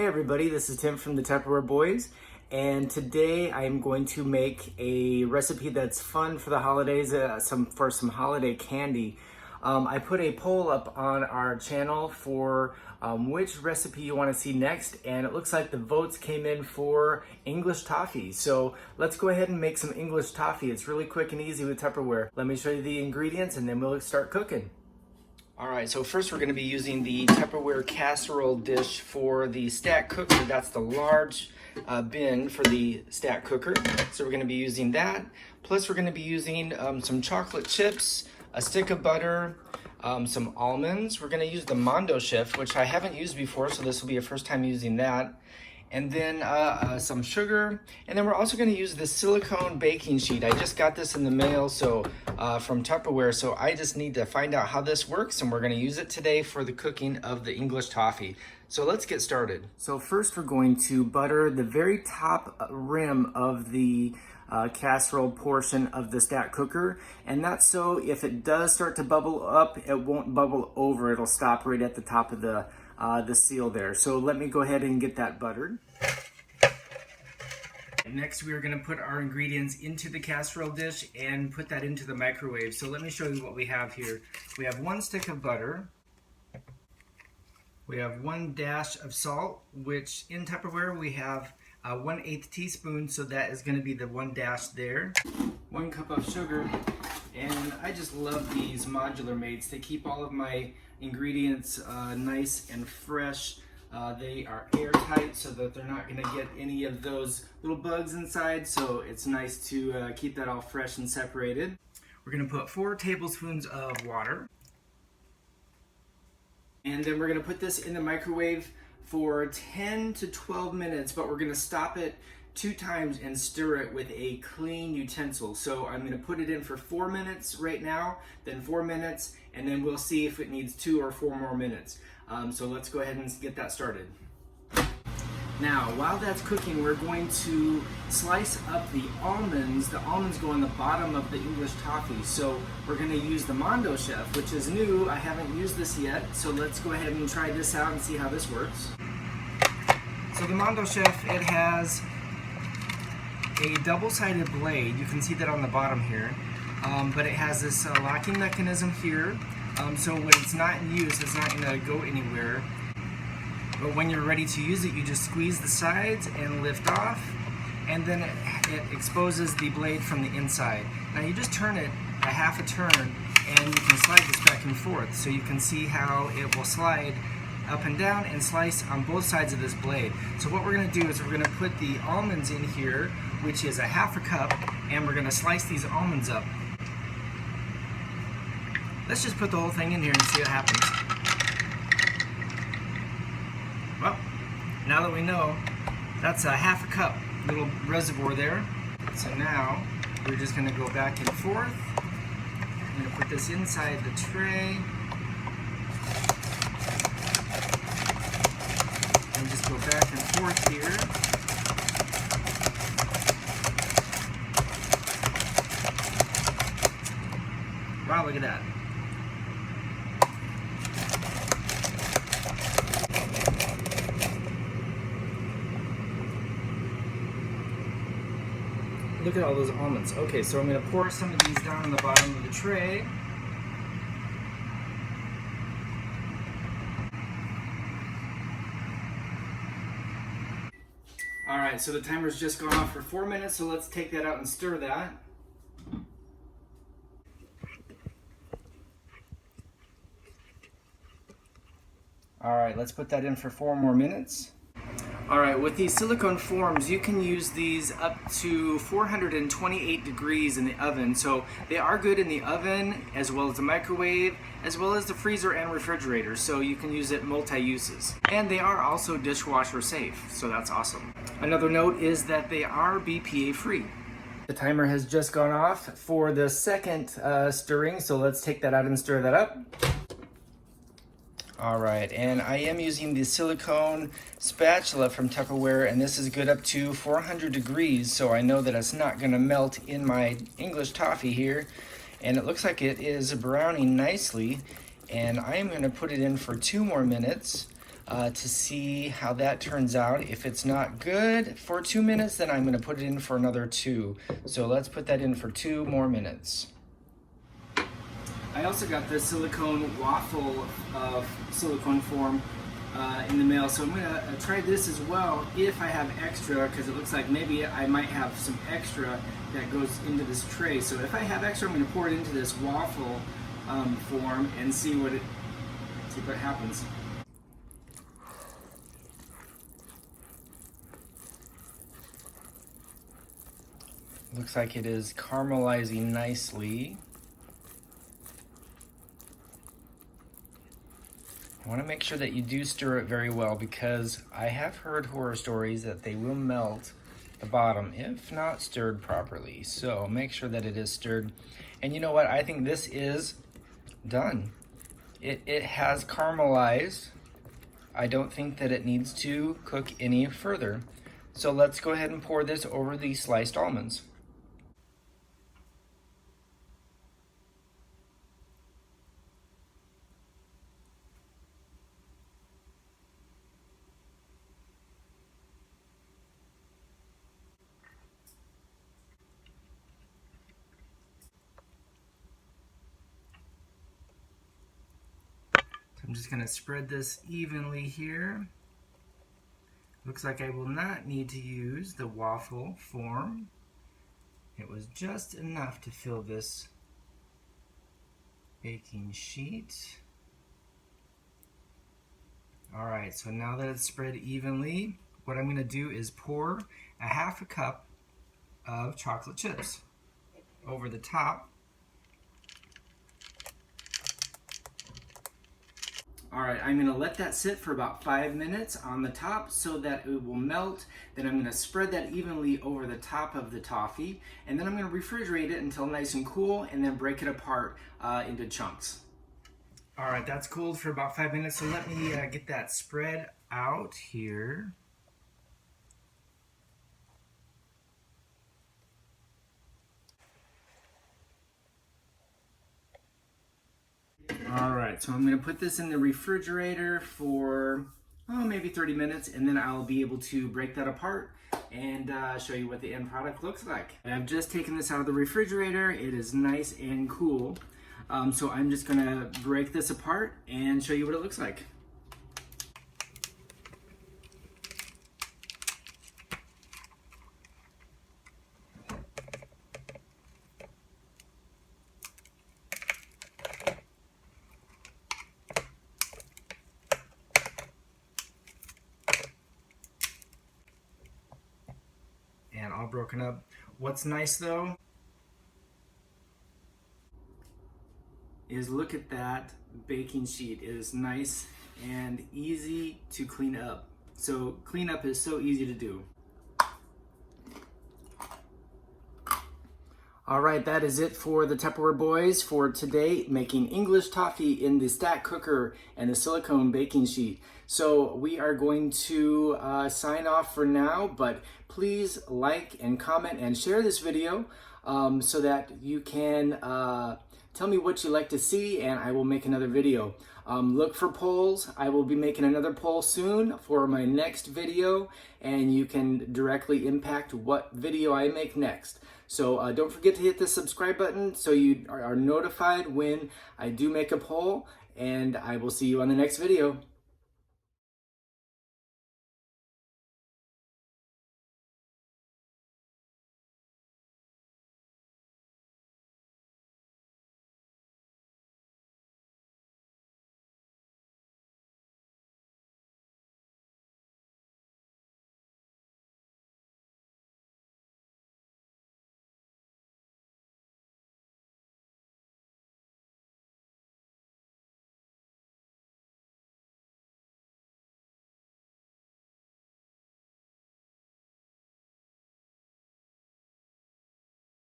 Hey everybody, this is Tim from the Tupperware Boys, and today I'm going to make a recipe that's fun for the holidays, for some holiday candy. I put a poll up on our channel for which recipe you want to see next, and it looks like the votes came in for English Toffee. So let's go ahead and make some English Toffee. It's really quick and easy with Tupperware. Let me show you the ingredients and then we'll start cooking. All right, so first we're going to be using the Tupperware casserole dish for the stack cooker. That's the large bin for the stack cooker. So we're going to be using that. Plus we're going to be using some chocolate chips, a stick of butter, some almonds. We're going to use the Mando-Chef, which I haven't used before, so this will be a first time using that. And then some sugar, and then we're also going to use the silicone baking sheet. I just got this in the mail from Tupperware, so I just need to find out how this works, and we're going to use it today for the cooking of the English Toffee. So let's get started. So first we're going to butter the very top rim of the casserole portion of the stack cooker, and that's so if it does start to bubble up, it won't bubble over. It'll stop right at the top of the seal there. So let me go ahead and get that buttered. Next we are going to put our ingredients into the casserole dish and put that into the microwave. So let me show you what we have here. We have 1 stick of butter. We have 1 dash of salt, which in Tupperware we have 1/8 teaspoon, so that is going to be the 1 dash there. 1 cup of sugar, and I just love these modular mates. They keep all of my ingredients nice and fresh. They are airtight so that they're not going to get any of those little bugs inside, so it's nice to keep that all fresh and separated. We're going to put 4 tablespoons of water, and then we're going to put this in the microwave for 10 to 12 minutes, but we're going to stop it 2 times and stir it with a clean utensil. So I'm going to put it in for 4 minutes right now, then 4 minutes, and then we'll see if it needs 2 or 4 more minutes. So let's go ahead and get that started. Now, while that's cooking, we're going to slice up the almonds. The almonds go on the bottom of the English Toffee. So we're going to use the Mando-Chef, which is new. I haven't used this yet, so let's go ahead and try this out and see how this works. So the Mando-Chef, it has a double-sided blade. You can see that on the bottom here, but it has this locking mechanism here, so when it's not in use, it's not going to go anywhere. But when you're ready to use it, you just squeeze the sides and lift off, and then it exposes the blade from the inside. Now you just turn it a half a turn, and you can slide this back and forth, so you can see how it will slide up and down and slice on both sides of this blade. So what we're going to do is we're going to put the almonds in here, which is a half a cup, and we're going to slice these almonds up. Let's just put the whole thing in here and see what happens. Well, now that we know, that's a half a cup little reservoir there. So now we're just going to go back and forth. I'm going to put this inside the tray. And just go back and forth here. Wow, look at that. Look at all those almonds. Okay, so I'm going to pour some of these down on the bottom of the tray. Alright, so the timer's just gone off for 4 minutes, so let's take that out and stir that. Alright, let's put that in for 4 more minutes. Alright, with these silicone forms, you can use these up to 428 degrees in the oven. So they are good in the oven, as well as the microwave, as well as the freezer and refrigerator. So you can use it multi-uses. And they are also dishwasher safe, so that's awesome. Another note is that they are BPA free. The timer has just gone off for the second stirring, so let's take that out and stir that up. Alright, and I am using the silicone spatula from Tupperware, and this is good up to 400 degrees, so I know that it's not going to melt in my English toffee here. And it looks like it is browning nicely, and I am going to put it in for 2 more minutes. to see how that turns out. If it's not good for 2 minutes, then I'm gonna put it in for another 2. So let's put that in for 2 more minutes. I also got this silicone waffle silicone form in the mail, so I'm gonna try this as well if I have extra, because it looks like maybe I might have some extra that goes into this tray. So if I have extra, I'm gonna pour it into this waffle form and see what happens. Looks like it is caramelizing nicely. I want to make sure that you do stir it very well, because I have heard horror stories that they will melt the bottom if not stirred properly. So make sure that it is stirred. And you know what? I think this is done. It has caramelized. I don't think that it needs to cook any further. So let's go ahead and pour this over the sliced almonds. I'm just going to spread this evenly here. Looks like I will not need to use the waffle form. It was just enough to fill this baking sheet. Alright, so now that it's spread evenly, what I'm going to do is pour a half a cup of chocolate chips over the top. Alright, I'm going to let that sit for about 5 minutes on the top so that it will melt. Then I'm going to spread that evenly over the top of the toffee. And then I'm going to refrigerate it until nice and cool, and then break it apart into chunks. Alright, that's cooled for about 5 minutes, so let me get that spread out here. Alright, so I'm going to put this in the refrigerator for maybe 30 minutes, and then I'll be able to break that apart and show you what the end product looks like. And I've just taken this out of the refrigerator. It is nice and cool. So I'm just going to break this apart and show you what it looks like. And all broken up. What's nice though is look at that baking sheet. It is nice and easy to clean up. So cleanup is so easy to do. All right, that is it for the Tupperware boys for today, making English toffee in the stack cooker and the silicone baking sheet. So we are going to sign off for now, but please like and comment and share this video so that you can tell me what you'd like to see, and I will make another video. Look for polls. I will be making another poll soon for my next video, and you can directly impact what video I make next. So don't forget to hit the subscribe button so you are notified when I do make a poll, and I will see you on the next video.